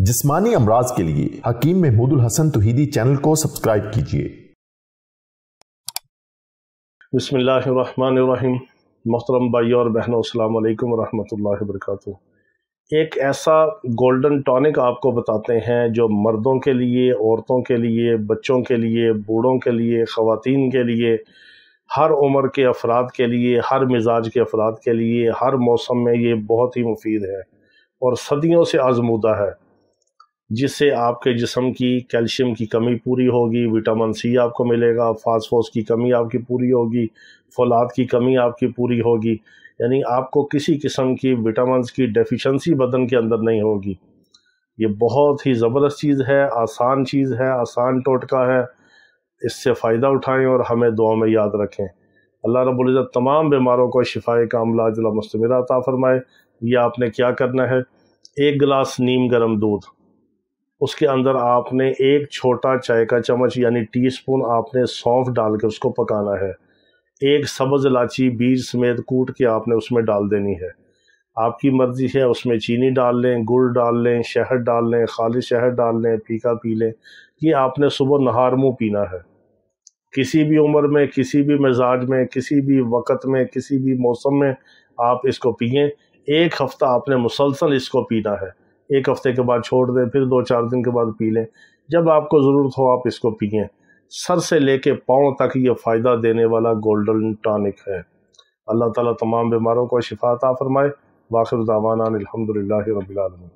जिस्मानी अमराज के लिए हकीम महमूदुल हसन तौहीदी चैनल को सब्सक्राइब कीजिए। बिस्मिल्लाहिर्रहमानिर्रहीम। मोहतरम भाइयों और बहनों, अस्सलाम वालेकुम वरहमतुल्लाहि वबरकातुहू। एक ऐसा गोल्डन टॉनिक आपको बताते हैं जो मर्दों के लिए, औरतों के लिए, बच्चों के लिए, बूढ़ों के लिए, ख़वातीन के लिए, हर उम्र के अफराद के लिए, हर मिजाज के अफराद के लिए, हर मौसम में ये बहुत ही मुफीद है और सदियों से आजमूदा है, जिससे आपके जिस्म की कैल्शियम की कमी पूरी होगी, विटामिन सी आपको मिलेगा, फास्फोरस की कमी आपकी पूरी होगी, फौलाद की कमी आपकी पूरी होगी, यानी आपको किसी किस्म की विटामिन की डेफिशिएंसी बदन के अंदर नहीं होगी। ये बहुत ही ज़बरदस्त चीज़ है, आसान चीज़ है, आसान टोटका है। इससे फ़ायदा उठाएं और हमें दुआ में याद रखें। अल्लाह रब्बुल इज़्ज़त तमाम बीमारों को शिफाए कामिला अजला मुस्तमिरा अता फरमाए। ये आपने क्या करना है, एक गिलास नीम गर्म दूध, उसके अंदर आपने एक छोटा चाय का चम्मच यानी टीस्पून आपने सौंफ डाल के उसको पकाना है। एक सब्ज़ इलायची बीज समेत कूट के आपने उसमें डाल देनी है। आपकी मर्ज़ी है, उसमें चीनी डाल लें, गुड़ डाल लें, शहद डाल लें, खालिस शहद डाल लें, फीका पी लें। ये आपने सुबह नहार मुँह पीना है। किसी भी उम्र में, किसी भी मिजाज में, किसी भी वक़्त में, किसी भी मौसम में आप इसको पिएँ। एक हफ़्ता आपने मुसलसल इसको पीना है। एक हफ़्ते के बाद छोड़ दें, फिर 2-4 दिन के बाद पी लें। जब आपको ज़रूरत हो आप इसको पिएँ। सर से लेके पाँव तक ये फ़ायदा देने वाला गोल्डन टॉनिक है। अल्लाह ताला तमाम बीमारों को शिफा अता फरमाए। वाखिर दावाना अनिल हम्दुलिल्लाहि रब्बिल आलमीन।